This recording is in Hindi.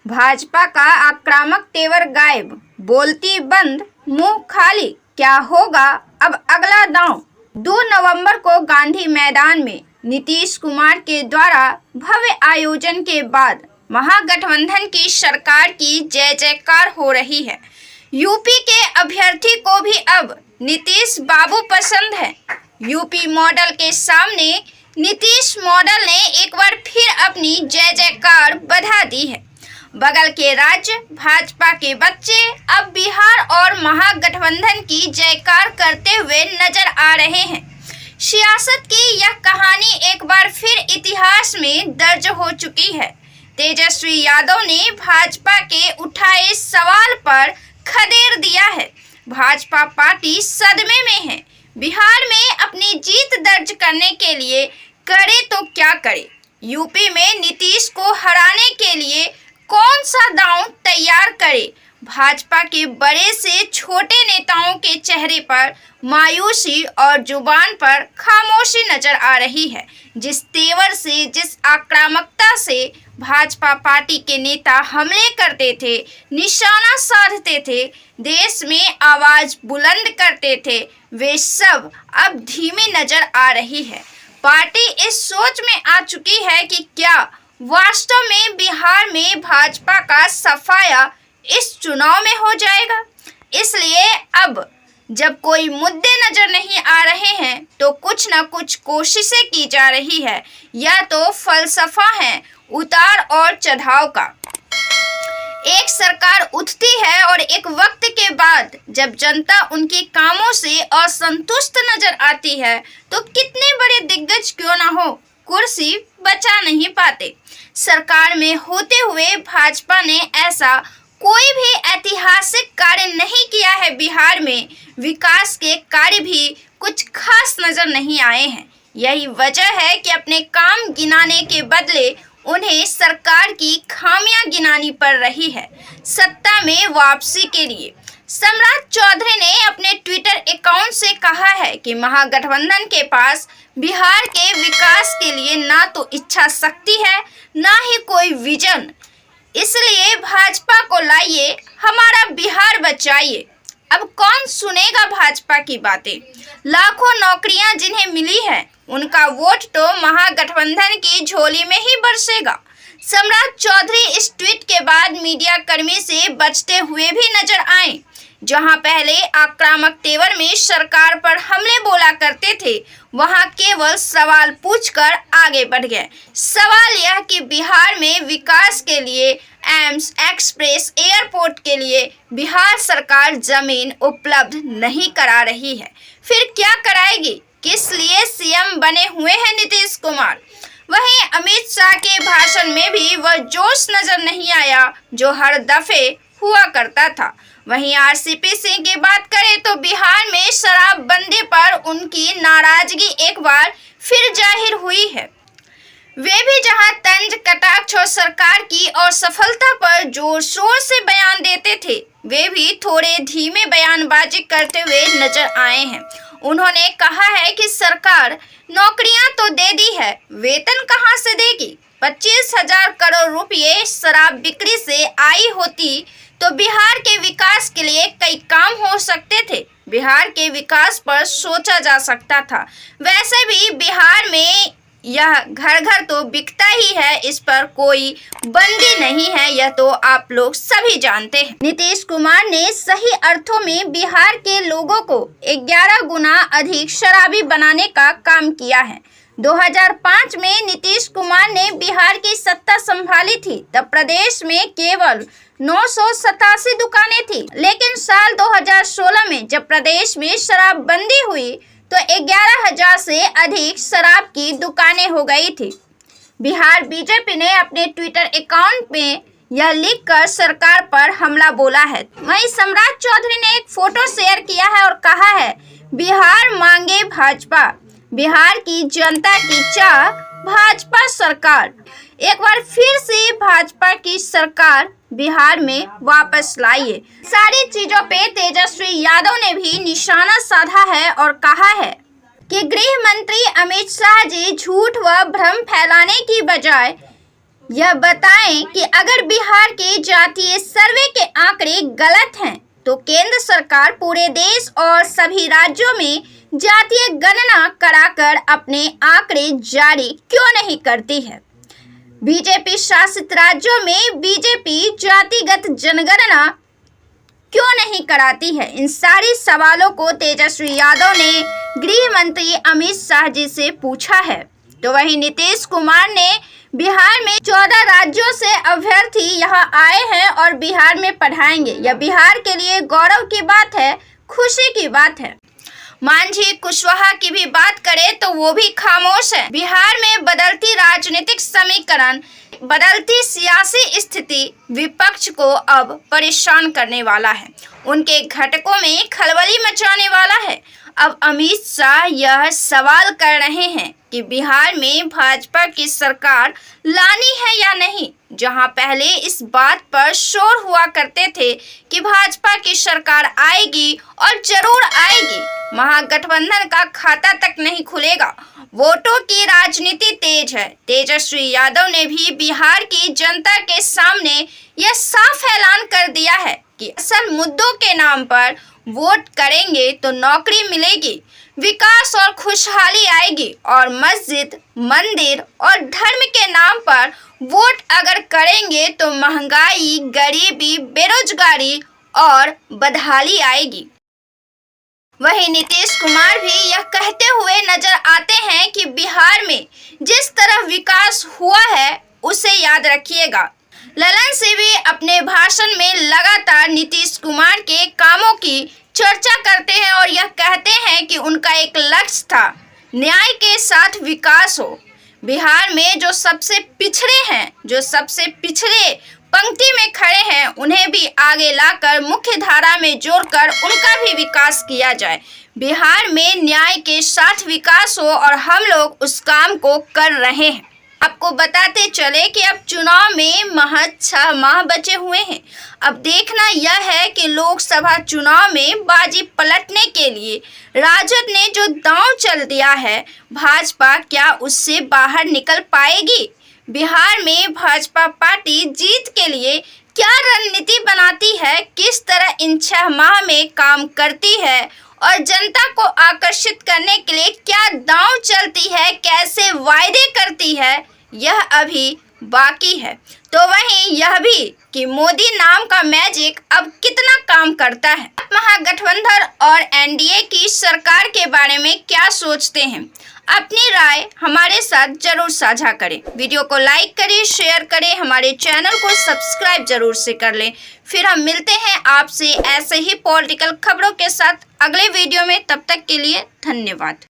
भाजपा का आक्रामक तेवर गायब, बोलती बंद, मुंह खाली, क्या होगा अब अगला दांव। 2 नवंबर को गांधी मैदान में नीतीश कुमार के द्वारा भव्य आयोजन के बाद महागठबंधन की सरकार की जय जयकार हो रही है। यूपी के अभ्यर्थी को भी अब नीतीश बाबू पसंद है। यूपी मॉडल के सामने नीतीश मॉडल ने एक बार फिर अपनी जय जयकार बढ़ा दी है। बगल के राज्य भाजपा के बच्चे अब बिहार और महागठबंधन की जयकार करते हुए नजर आ रहे हैं। सियासत की यह कहानी एक बार फिर इतिहास में दर्ज हो चुकी है। तेजस्वी यादव ने भाजपा के उठाए सवाल पर खदेड़ दिया है। भाजपा पार्टी सदमे में है। बिहार में अपनी जीत दर्ज करने के लिए करे तो क्या करे। यूपी में नीतीश को हराने के लिए कौन सा दांव तैयार करे। भाजपा के बड़े से छोटे नेताओं के चेहरे पर मायूसी और जुबान पर खामोशी नजर आ रही है। जिस तेवर से, जिस आक्रामकता से भाजपा पार्टी के नेता हमले करते थे, निशाना साधते थे, देश में आवाज बुलंद करते थे, वे सब अब धीमी नजर आ रही है। पार्टी इस सोच में आ चुकी है कि क्या वास्तव में बिहार में भाजपा का सफाया इस चुनाव में हो जाएगा। इसलिए अब जब कोई मुद्दे नजर नहीं आ रहे हैं तो कुछ न कुछ कोशिशें की जा रही है। यह तो फलसफा है उतार और चढ़ाव का। एक सरकार उठती है और एक वक्त के बाद जब जनता उनके कामों से असंतुष्ट नजर आती है तो कितने बड़े दिग्गज क्यों ना हो, कुर्सी बचा नहीं पाते। सरकार में होते हुए भाजपा ने ऐसा कोई भी ऐतिहासिक कार्य नहीं किया है। बिहार में विकास के कार्य भी कुछ खास नजर नहीं आए हैं। यही वजह है कि अपने काम गिनाने के बदले उन्हें सरकार की खामियां गिनानी पड़ रही है सत्ता में वापसी के लिए। सम्राट चौधरी ने अपने ट्विटर अकाउंट से कहा है कि महागठबंधन के पास बिहार के विकास के लिए ना तो इच्छा शक्ति है, ना ही कोई विजन। इसलिए भाजपा को लाइए, हमारा बिहार बचाइए। अब कौन सुनेगा भाजपा की बातें। लाखों नौकरियां जिन्हें मिली है उनका वोट तो महागठबंधन की झोली में ही बरसेगा। सम्राट चौधरी इस ट्वीट के बाद मीडिया कर्मी से बचते हुए भी नजर आए। जहां पहले आक्रामक तेवर में सरकार पर हमले बोला करते थे, वहां केवल सवाल पूछकर आगे बढ़ गए। सवाल यह कि बिहार में विकास के लिए एम्स, एक्सप्रेस, एयरपोर्ट के लिए बिहार सरकार जमीन उपलब्ध नहीं करा रही है, फिर क्या कराएगी। किस लिए सीएम बने हुए हैं नीतीश कुमार। वहीं अमित शाह के भाषण में भी वह जोश नजर नहीं आया जो हर दफे हुआ करता था। वहीं आरसीपी सिंह की बात करें तो बिहार में शराबबंदी पर उनकी नाराजगी एक बार फिर जाहिर हुई है। वे भी जहां तंज कटाक्ष और सरकार की असफलता पर जोर शोर से बयान देते थे, वे भी थोड़े धीमे बयानबाजी करते हुए नजर आए हैं। उन्होंने कहा है कि सरकार नौकरियां तो दे दी है, वेतन कहां से देगी। 25,000 करोड़ रुपए शराब बिक्री से आई होती तो बिहार के विकास के लिए कई काम हो सकते थे। बिहार के विकास पर सोचा जा सकता था। वैसे भी बिहार में यह घर घर तो बिकता ही है, इस पर कोई बंदी नहीं है, यह तो आप लोग सभी जानते हैं। नीतीश कुमार ने सही अर्थों में बिहार के लोगों को 11 गुना अधिक शराबी बनाने का काम किया है। 2005 में नीतीश कुमार ने बिहार की सत्ता संभाली थी, तब प्रदेश में केवल 987 दुकानें थी। लेकिन साल 2016 में जब प्रदेश में शराबबंदी हुई तो 11,000 से अधिक शराब की दुकानें हो गई थी। बिहार बीजेपी ने अपने ट्विटर अकाउंट में यह लिखकर सरकार पर हमला बोला है। वहीं सम्राट चौधरी ने एक फोटो शेयर किया है और कहा है, बिहार मांगे भाजपा, बिहार की जनता की चाह भाजपा सरकार। एक बार फिर से भाजपा की सरकार बिहार में वापस लाइए। सारी चीजों पे तेजस्वी यादव ने भी निशाना साधा है और कहा है कि गृह मंत्री अमित शाह जी झूठ व भ्रम फैलाने की बजाय यह बताएं कि अगर बिहार के जातीय सर्वे के आंकड़े गलत हैं तो केंद्र सरकार पूरे देश और सभी राज्यों में जातीय गणना कराकर अपने आंकड़े जारी क्यों नहीं करती है। बीजेपी शासित राज्यों में बीजेपी जातिगत जनगणना क्यों नहीं कराती है। इन सारे सवालों को तेजस्वी यादव ने गृह मंत्री अमित शाह जी से पूछा है। तो वहीं नीतीश कुमार ने बिहार में 14 राज्यों से अभ्यर्थी यहां आए हैं और बिहार में पढ़ाएंगे। यह बिहार के लिए गौरव की बात है, खुशी की बात है। मांझी कुशवाहा की भी बात करें तो वो भी खामोश है। बिहार में बदलती राजनीतिक समीकरण, बदलती सियासी स्थिति विपक्ष को अब परेशान करने वाला है, उनके घटकों में खलबली मचाने वाला है। अब अमित शाह यह सवाल कर रहे हैं कि बिहार में भाजपा की सरकार लानी है या नहीं। जहां पहले इस बात पर शोर हुआ करते थे कि भाजपा की सरकार आएगी और जरूर आएगी, महागठबंधन का खाता तक नहीं खुलेगा। वोटों की राजनीति तेज है। तेजस्वी यादव ने भी बिहार की जनता के सामने यह साफ ऐलान कर दिया है कि असल मुद्दों के नाम पर वोट करेंगे तो नौकरी मिलेगी, विकास और खुशहाली आएगी, और मस्जिद, मंदिर और धर्म के नाम पर वोट अगर करेंगे तो महंगाई, गरीबी, बेरोजगारी और बदहाली आएगी। वहीं नीतीश कुमार भी यह कहते हुए नजर आते हैं कि बिहार में जिस तरह विकास हुआ है उसे याद रखिएगा। ललन सिंह भी अपने भाषण में लगातार नीतीश कुमार के कामों की चर्चा करते हैं और यह कहते हैं कि उनका एक लक्ष्य था न्याय के साथ विकास हो। बिहार में जो सबसे पिछड़े हैं, जो सबसे पिछड़े पंक्ति में खड़े हैं, उन्हें भी आगे लाकर मुख्य धारा में जोड़कर उनका भी विकास किया जाए। बिहार में न्याय के साथ विकास हो और हम लोग उस काम को कर रहे हैं। आपको बताते चले कि अब चुनाव में महज 6 माह बचे हुए हैं। अब देखना यह है कि लोकसभा चुनाव में बाजी पलटने के लिए राजद ने जो दांव चल दिया है, भाजपा क्या उससे बाहर निकल पाएगी। बिहार में भाजपा पार्टी जीत के लिए क्या रणनीति बनाती है, किस तरह इन 6 माह में काम करती है और जनता को आकर्षित करने के लिए क्या दांव चलती है, कैसे वायदे करती है, यह अभी बाकी है। तो वहीं यह भी कि मोदी नाम का मैजिक अब कितना काम करता है। महागठबंधन और एनडीए की सरकार के बारे में क्या सोचते हैं, अपनी राय हमारे साथ जरूर साझा करें। वीडियो को लाइक करें, शेयर करें, हमारे चैनल को सब्सक्राइब जरूर से कर लें। फिर हम मिलते हैं आपसे ऐसे ही पॉलिटिकल खबरों के साथ अगले वीडियो में। तब तक के लिए धन्यवाद।